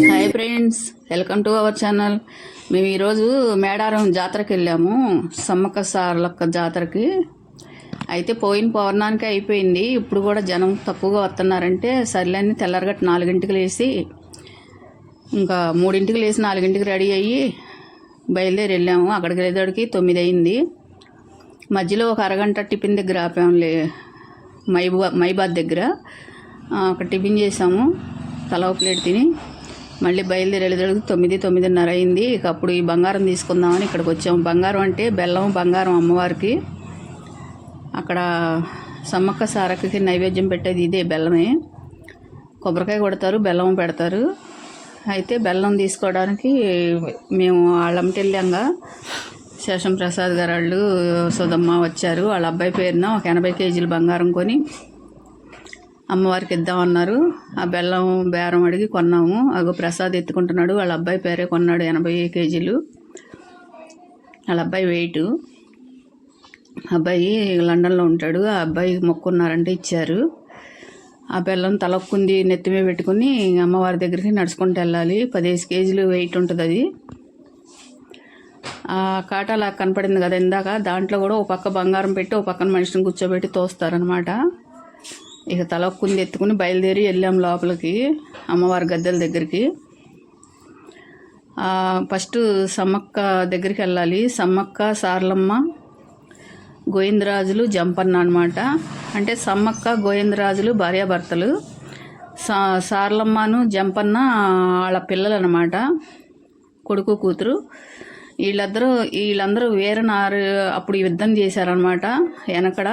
Hi friends, welcome to our channel. మేము ఈరోజు మేడారం జాతరకి వెళ్ళాము, సమ్మక్క సారలక్క జాతరకి. అయితే పోయిన పౌర్ణానికి అయిపోయింది. ఇప్పుడు కూడా జనం తక్కువగా వస్తున్నారంటే సర్లేని తెల్లారగట్ట 4ంటికి లేచి ఇంకా 3ంటికి లేచి 4ంటికి రెడీ అయ్యి బయలుదేరి వెళ్ళాము. అక్కడికి వెళ్ళేటోడికి 9 అయింది. మధ్యలో ఒక అరగంట టిఫిన్ దగ్గర ఆపాములే, మైబాద్ దగ్గర. అక్కడ టిఫిన్ చేసాము, తలా ప్లేట్ తిని మళ్ళీ బయలుదేరి వెళ్ళేటప్పుడు 9:30 అయింది. ఇక అప్పుడు ఈ బంగారం తీసుకుందామని ఇక్కడికి వచ్చాము. బంగారం అంటే బెల్లం బంగారం అమ్మవారికి. అక్కడ సమ్మక్క సారక్కకి నైవేద్యం పెట్టేది ఇదే బెల్లమే. కొబ్బరికాయ కొడతారు, బెల్లం పెడతారు. అయితే బెల్లం తీసుకోవడానికి మేము వాళ్ళంటి వెళ్ళాంగా. శేషం ప్రసాద్ గారు వాళ్ళు, సుధమ్మ వచ్చారు. వాళ్ళ అబ్బాయి పేరున ఒక 80 కేజీలు బంగారం కొని అమ్మవారికి ఇద్దామన్నారు. ఆ బెల్లం బేరం అడిగి కొన్నాము. అగో ప్రసాద్ ఎత్తుకుంటున్నాడు. వాళ్ళ అబ్బాయి పేరే కొన్నాడు 80 కేజీలు. వాళ్ళ అబ్బాయి వెయిట్. అబ్బాయి లండన్లో ఉంటాడు. ఆ అబ్బాయి మొక్కున్నారంటే ఇచ్చారు. ఆ బెల్లం తలొక్కుంది నెత్తిమే పెట్టుకుని అమ్మవారి దగ్గరికి నడుచుకుంటూ వెళ్ళాలి. 15 కేజీలు వెయిట్ ఉంటుంది అది. ఆ కాట అలా కనపడింది కదా ఇందాక, దాంట్లో కూడా ఒక పక్క బంగారం పెట్టి ఒక పక్కన మనిషిని కూర్చోబెట్టి తోస్తారనమాట. ఇక తలొక్కుంది ఎత్తుకుని బయలుదేరి వెళ్ళాం లోపలికి, అమ్మవారి గద్దెల దగ్గరికి. ఫస్ట్ సమ్మక్క దగ్గరికి వెళ్ళాలి. సమ్మక్క, సారలమ్మ, గోవిందరాజులు, జంపన్న అనమాట. అంటే సమ్మక్క గోవిందరాజులు భార్యాభర్తలు. సారలమ్మను జంపన్న వాళ్ళ పిల్లలు అనమాట, కొడుకు కూతురు. వీళ్ళందరూ వీరనారు అప్పుడు యుద్ధం చేశారనమాట. వెనకడ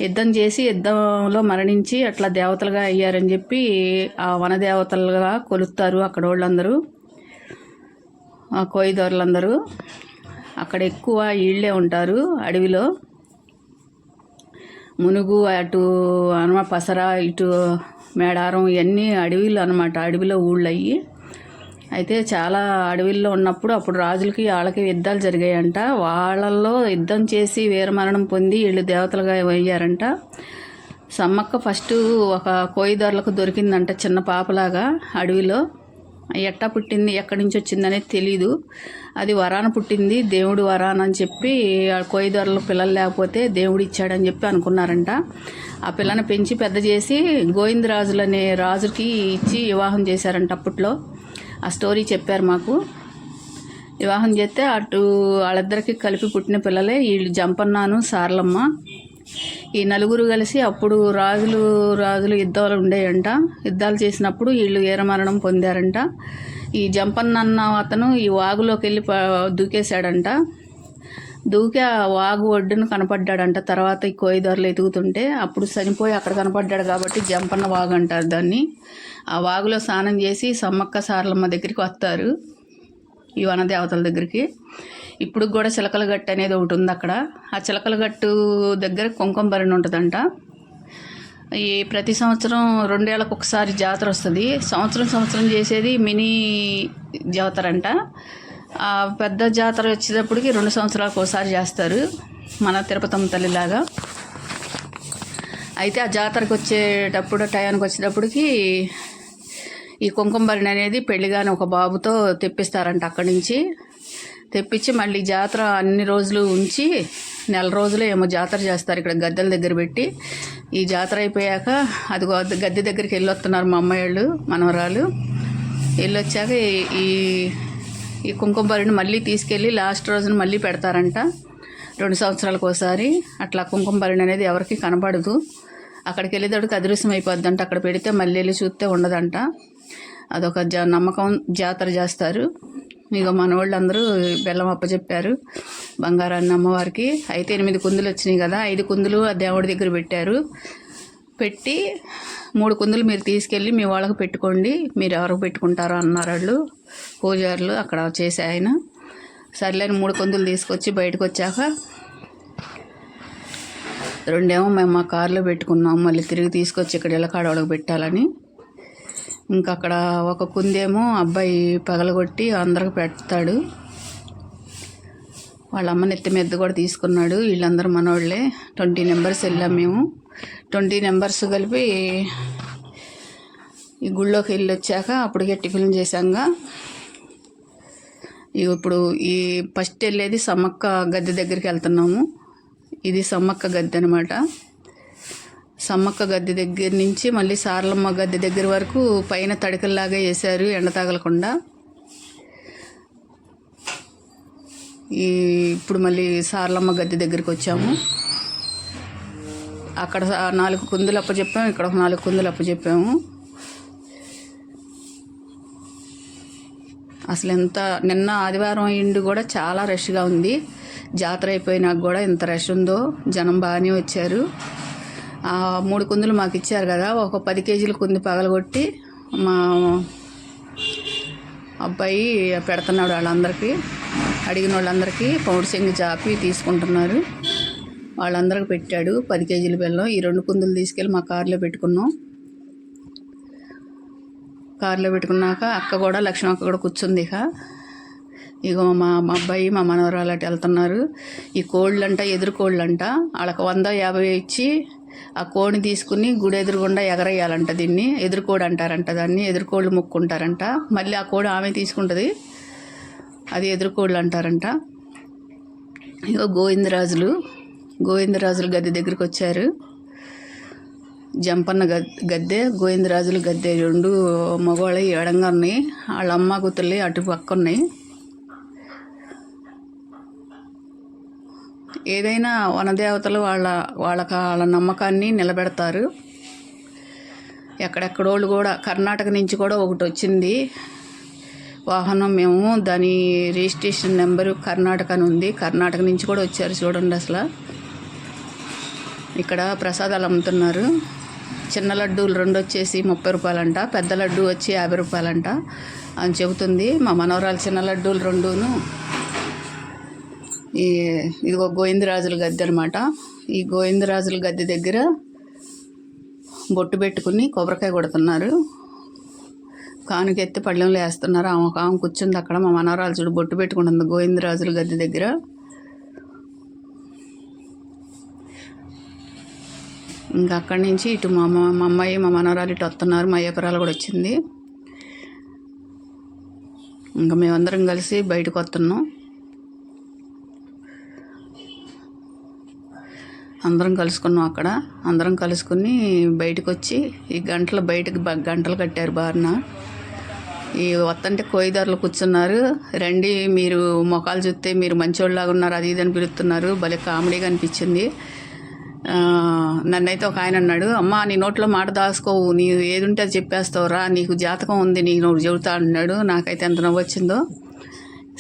యుద్ధం చేసి యుద్ధంలో మరణించి అట్లా దేవతలుగా అయ్యారని చెప్పి ఆ వనదేవతలుగా కొలుస్తారు అక్కడ వాళ్ళందరూ, కోయిదోర్లందరూ. అక్కడ ఎక్కువ వీళ్ళే ఉంటారు అడవిలో. మునుగు, అటు పసర, ఇటు మేడారం, ఇవన్నీ అడవిలు అనమాట. అడవిలో ఊళ్ళు అయ్యి. అయితే చాలా అడవిల్లో ఉన్నప్పుడు అప్పుడు రాజులకి వాళ్ళకి యుద్ధాలు జరిగాయంట. వాళ్ళల్లో యుద్ధం చేసి వీరమరణం పొంది వీళ్ళు దేవతలుగా అయ్యారంట. సమ్మక్క ఫస్ట్ ఒక కోయిదారులకు దొరికిందంట, చిన్న పాపలాగా అడవిలో. ఎట్టా పుట్టింది, ఎక్కడి నుంచి వచ్చిందనేది తెలీదు. అది వరాన పుట్టింది, దేవుడు వరాన అని చెప్పి కోయిదారులు పిల్లలు లేకపోతే దేవుడు ఇచ్చాడని చెప్పి అనుకున్నారంట. ఆ పిల్లని పెంచి పెద్ద చేసి గోవిందరాజులు అనే రాజుకి ఇచ్చి వివాహం చేశారంట అప్పట్లో. ఆ స్టోరీ చెప్పారు మాకు. వివాహం చేస్తే అటు వాళ్ళిద్దరికి కలిపి పుట్టిన పిల్లలే వీళ్ళు, జంపన్నాను, సారలమ్మ. ఈ నలుగురు కలిసి అప్పుడు రాజులు యుద్ధాలు ఉండేయంట. యుద్ధాలు చేసినప్పుడు వీళ్ళు వీరమరణం పొందారంట. ఈ జంపన్న అన్న అతను ఈ వాగులోకి వెళ్ళి దూకేశాడంట. దూకి ఆ వాగు ఒడ్డును కనపడ్డాడంట. తర్వాత ఈ కోయిదారులు ఎదుగుతుంటే అప్పుడు చనిపోయి అక్కడ కనపడ్డాడు కాబట్టి జంపన్న వాగు అంటారు దాన్ని. ఆ వాగులో స్నానం చేసి సమ్మక్క సారలమ్మ దగ్గరికి వస్తారు, ఈ వనదేవతల దగ్గరికి. ఇప్పుడు కూడా చిలకల గట్టు అనేది ఒకటి ఉంది అక్కడ. ఆ చిలకల గట్టు దగ్గర కుంకుమ భరణి ఉంటుందంట. ఈ ప్రతి సంవత్సరం 2 ఏళ్ళకు ఒకసారి జాతర వస్తుంది. సంవత్సరం చేసేది మినీ జాతర అంట. ఆ పెద్ద జాతర వచ్చేటప్పటికి 2 సంవత్సరాలకు ఒకసారి చేస్తారు, మన తిరుపతమ్మ తల్లిలాగా. అయితే ఆ జాతరకు టయానికి వచ్చేటప్పటికి ఈ కుంకుమ భరణి అనేది పెళ్లిగాని ఒక బాబుతో తెప్పిస్తారంట. అక్కడి నుంచి తెప్పించి మళ్ళీ జాతర అన్ని రోజులు ఉంచి 4 రోజులు ఏమో జాతర చేస్తారు ఇక్కడ గద్దెల దగ్గర పెట్టి. ఈ జాతర అయిపోయాక అది గద్దె దగ్గరికి వెళ్ళొస్తున్నారు మా అమ్మాయిళ్ళు, మనవరాలు. వెళ్ళొచ్చాక ఈ కుంకుమ భరణి మళ్ళీ తీసుకెళ్ళి లాస్ట్ రోజున మళ్ళీ పెడతారంట, 2 సంవత్సరాలకు ఒకసారి. అట్లా కుంకుమ భరణి అనేది ఎవరికి కనపడదు. అక్కడికి వెళ్ళేటప్పుడు అదృశ్యం అయిపోద్దంట. అక్కడ పెడితే మళ్ళీ వెళ్ళి చూస్తే ఉండదంట. అదొక నమ్మకం. జాతర చేస్తారు. ఇక మన వాళ్ళందరూ బెల్లం అప్పచెప్పారు బంగారాన్ని అమ్మవారికి. అయితే 8 కుందులు వచ్చినాయి కదా, 5 కుందులు ఆ దేవుడి దగ్గర పెట్టారు. పెట్టి 3 కుందులు మీరు తీసుకెళ్ళి మీ వాళ్ళకి పెట్టుకోండి, మీరు ఎవరికి పెట్టుకుంటారో అన్నారు వాళ్ళు పూజారులు అక్కడ చేసే ఆయన. సర్లేని 3 కుందులు తీసుకొచ్చి బయటకు వచ్చాక 2 ఏమో మేము మా కారులో పెట్టుకున్నాం. మళ్ళీ తిరిగి తీసుకొచ్చి ఇక్కడ ఇళ్ళకాడ వాళ్ళకి పెట్టాలని. ఇంకా అక్కడ ఒక కుందేమో అబ్బాయి పగలగొట్టి అందరికి పెడతాడు. వాళ్ళ అమ్మ నెత్తి మీద కూడా తీసుకున్నాడు. వీళ్ళందరూ మనోళ్ళే. 20 నెంబర్స్ వెళ్ళాం మేము. 20 నెంబర్స్ కలిపి ఈ గుళ్ళోకి వెళ్ళి వచ్చాక అప్పటికే టిఫిన్ చేశాక ఇప్పుడు ఈ ఫస్ట్ వెళ్ళేది సమ్మక్క గద్దె దగ్గరికి వెళ్తున్నాము. ఇది సమ్మక్క గద్దె అనమాట. సమ్మక్క గద్దె దగ్గర నుంచి మళ్ళీ సారలమ్మ గద్దె దగ్గర వరకు పైన తడికల్లాగా వేశారు ఎండ తగలకుండా. ఇప్పుడు మళ్ళీ సారలమ్మ గద్దె దగ్గరికి వచ్చాము. అక్కడ 4 కుందులు అప్పచెప్పాము, ఇక్కడ ఒక 4 కుందులు అప్పచెప్పాము. అసలు నిన్న ఆదివారం అయ్యిండి కూడా చాలా రష్గా ఉంది. జాతర అయిపోయినాక కూడా ఇంత రష్ ఉందో, జనం బాగానే వచ్చారు. 3 కుందులు మాకు ఇచ్చారు కదా, ఒక 10 కేజీల కుంది పగలగొట్టి మా అబ్బాయి పెడుతున్నాడు. వాళ్ళందరికీ అడిగిన వాళ్ళందరికీ పౌడి శంగి చాపి తీసుకుంటున్నారు. వాళ్ళందరికీ పెట్టాడు 10 కేజీల బెల్లం. ఈ 2 కుందులు తీసుకెళ్ళి మా కారులో పెట్టుకున్నాం. కారులో పెట్టుకున్నాక అక్క కూడా, లక్ష్మీ అక్క కూడా కూర్చుంది. ఇక మా అబ్బాయి మా మనవరాలు అటు వెళ్తున్నారు. ఈ కోళ్ళంట ఎదురు కోళ్ళంట, వాళ్ళకి 150 ఇచ్చి ఆ కోడిని తీసుకుని గుడి ఎదురుగుండా ఎగరేయాలంట. దీన్ని ఎదురుకోడి అంటారంట. దాన్ని ఎదురుకోళ్ళు మొక్కుంటారంట. మళ్ళీ ఆ కోడి ఆమె తీసుకుంటుంది, అది ఎదురుకోళ్ళు అంటారంట. ఇక గోవిందరాజులు గద్దె దగ్గరికి వచ్చారు. జంపన్న గద్దె, గోవిందరాజులు గద్దె 2 మగవాళ్ళు ఎడంగా ఉన్నాయి. వాళ్ళ అమ్మ కూతుర్లు అటు పక్క ఉన్నాయి. ఏదైనా వనదేవతలు వాళ్ళ నమ్మకాన్ని నిలబెడతారు. ఎక్కడెక్కడోళ్ళు కూడా, కర్ణాటక నుంచి కూడా ఒకటి వచ్చింది వాహనం. మేము దాని రిజిస్ట్రేషన్ నెంబరు కర్ణాటక అని ఉంది. కర్ణాటక నుంచి కూడా వచ్చారు చూడండి. అసలు ఇక్కడ ప్రసాదాలు అమ్ముతున్నారు. చిన్న లడ్డూలు 2 వచ్చేసి 30 రూపాయలంట, పెద్ద లడ్డు వచ్చి 50 రూపాయలంట అని చెబుతుంది మా మనవరాలు. చిన్న లడ్డూలు 2ను. ఇదిగో గోవిందరాజుల గద్దె అనమాట. ఈ గోవిందరాజుల గద్దె దగ్గర బొట్టు పెట్టుకుని కొబ్బరికాయ కొడుతున్నారు. కానుకెత్తి పళ్ళెంలో వేస్తున్నారు. ఆమె కూర్చుంది అక్కడ. మా మనవరాలు చూడు బొట్టు పెట్టుకుంటుంది గోవిందరాజుల గద్దె దగ్గర. ఇంకా అక్కడి నుంచి ఇటు మా అమ్మాయి మా మనవరాలు ఇటు వస్తున్నారు. మా అయ్యపరాలు కూడా వచ్చింది. ఇంకా మేమందరం కలిసి బయటకు వస్తున్నాం. అందరం కలుసుకున్నాం అక్కడ. అందరం కలుసుకుని బయటకు వచ్చి ఈ గంటలు కట్టారు బారిన. ఈ వత్తంటే కోయిదారులు కూర్చున్నారు. రండి మీరు మొఖాలు చూస్తే మీరు మంచోళ్ళలాగా ఉన్నారు అది ఇది అని పిలుస్తున్నారు. భలే కామెడీగా అనిపించింది. నన్నైతే ఒక ఆయన అన్నాడు, అమ్మ నీ నోట్లో మాట దాచుకోవు, నీ ఏది ఉంటే అది చెప్పేస్తావు రా, నీకు జాతకం ఉంది, నీకు చెబుతా అన్నాడు. నాకైతే ఎంత నవ్వు వచ్చిందో.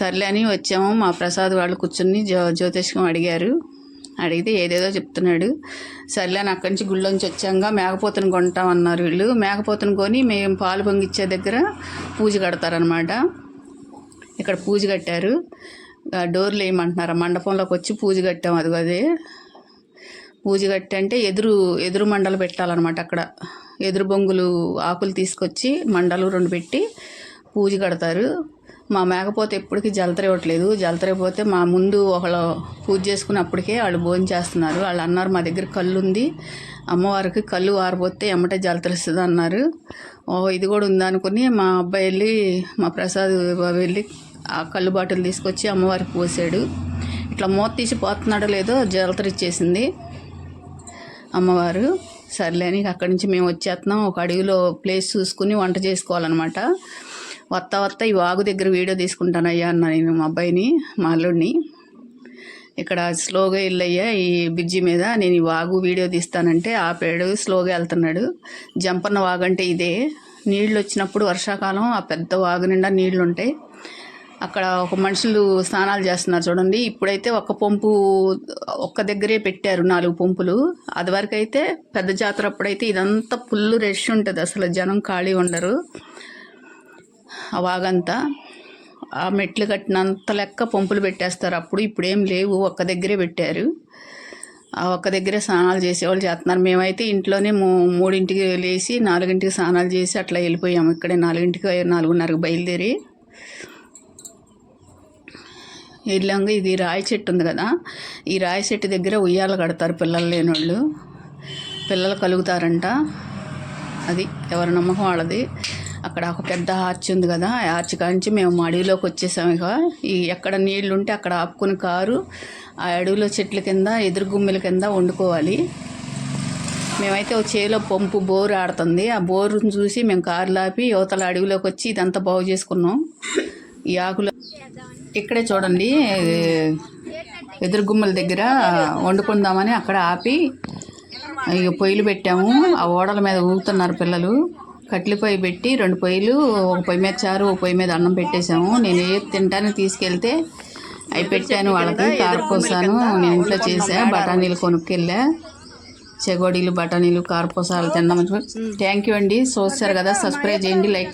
సర్లే అని వచ్చాము. మా ప్రసాద్ వాళ్ళు కూర్చుని జ్యోతిష్కం అడిగితే ఏదేదో చెప్తున్నాడు. సర్లే అని అక్కడి నుంచి గుళ్ళోంచి వచ్చాక మేకపోతుని కొంటామన్నారు వీళ్ళు. మేకపోతుని కొని మేము పాలు పొంగిచ్చే దగ్గర పూజ కడతారనమాట. ఇక్కడ పూజ కట్టారు. డోర్లు వేయమంటున్నారు. మండపంలోకి వచ్చి పూజ కట్టాము. అదే పూజ కట్టి అంటే ఎదురు మండలు పెట్టాలన్నమాట. అక్కడ ఎదురు బొంగులు ఆకులు తీసుకొచ్చి మండలు 2 పెట్టి పూజ కడతారు. మా మేకపోతే ఎప్పటికీ జలతర ఇవ్వట్లేదు. జలతర అయిపోతే మా ముందు ఒకళ్ళు పూజ చేసుకుని అప్పటికే వాళ్ళు భోజనం చేస్తున్నారు. వాళ్ళు అన్నారు మా దగ్గర కళ్ళు ఉంది, అమ్మవారికి కళ్ళు ఆరిపోతే ఎమ్మటే జలతర ఇస్తుంది అన్నారు. ఇది కూడా ఉందనుకుని మా అబ్బాయి వెళ్ళి మా ప్రసాద్ వెళ్ళి ఆ కళ్ళు బాటిల్ తీసుకొచ్చి అమ్మవారికి పోసాడు. ఇట్లా మూత తీసి పోతున్నాడో లేదో జలతర ఇచ్చేసింది అమ్మవారు. సర్లే అని అక్కడి నుంచి మేము వచ్చేస్తున్నాం. ఒక అడవిలో ప్లేస్ చూసుకుని వంట చేసుకోవాలన్నమాట. వత్త ఈ వాగు దగ్గర వీడియో తీసుకుంటానయ్యా అన్నా నేను మా అబ్బాయిని, మా అల్లుడిని. ఇక్కడ స్లోగా వెళ్ళయ్యా ఈ బ్రిడ్జి మీద, నేను ఈ వాగు వీడియో తీస్తానంటే ఆపాడు. స్లోగా వెళ్తున్నాడు. జంపన్న వాగు అంటే ఇదే. నీళ్ళు వచ్చినప్పుడు వర్షాకాలం ఆ పెద్ద వాగు నిండా నీళ్లు ఉంటాయి. అక్కడ ఒక మనుషులు స్నానాలు చేస్తున్నారు చూడండి. ఇప్పుడైతే ఒక్క దగ్గరే పెట్టారు 4 పంపులు. అది వరకు అయితే పెద్ద జాతర అప్పుడైతే ఇదంతా ఫుల్ రష్ ఉంటుంది. అసలు జనం ఖాళీ ఉండరు. ఆ వాగంతా ఆ మెట్లు కట్టినంత లెక్క పంపులు పెట్టేస్తారు. ఇప్పుడేం లేవు, ఒక్క దగ్గరే పెట్టారు. ఆ ఒక్క దగ్గరే స్నానాలు చేసేవాళ్ళు చేస్తున్నారు. మేమైతే ఇంట్లోనే 3ంటికి లేచి 4ంటికి స్నానాలు చేసి అట్లా వెళ్ళిపోయాము. ఇక్కడే 4ంటికి 4:30కి బయలుదేరి వెళ్ళాక ఇది రాయి చెట్టు ఉంది కదా, ఈ రాయి చెట్టు దగ్గర ఉయ్యాలు కడతారు. పిల్లలు లేనోళ్ళు పిల్లలు కలుగుతారంట. అది ఎవరి నమ్మకం వాళ్ళది. అక్కడ ఒక పెద్ద ఆర్చ్ ఉంది కదా, ఆ ఆర్చ్ కాంచి మేము అడవిలోకి వచ్చేసాము. ఇక ఈ ఎక్కడ నీళ్లు ఉంటే అక్కడ ఆపుకుని కారు ఆ అడవిలో చెట్ల కింద ఎదురు గుమ్మెల కింద వండుకోవాలి. మేమైతే ఒక చేలో పంపు బోరు ఆడుతుంది. ఆ బోరును చూసి మేము కారు లాపి యువతల అడవిలోకి వచ్చి ఇదంతా బాగు చేసుకున్నాం. ఈ ఆకులు ఇక్కడే చూడండి, ఎదురు గుమ్మల దగ్గర వండుకుందామని అక్కడ ఆపి ఇక పొయ్యిలు పెట్టాము. ఆ ఓడల మీద ఊగుతున్నారు పిల్లలు. కట్ల పొయ్యి పెట్టి 2 పొయ్యిలు, ఒక పొయ్యి మీద చారు, ఒక పొయ్యి మీద అన్నం పెట్టేశాము. నేను ఏది తింటానికి తీసుకెళ్తే అవి పెట్టాను వాళ్ళకి. కారపూసాను నేను ఇంట్లో చేసా. బఠానీలు కొనుక్కెళ్ళా. చెగోడీలు, బఠానీలు, కారపూసాలు తిన్నాము. థ్యాంక్ యూ అండి. చూస్తారు కదా, సబ్స్క్రైబ్ చేయండి, లైక్ చేయండి.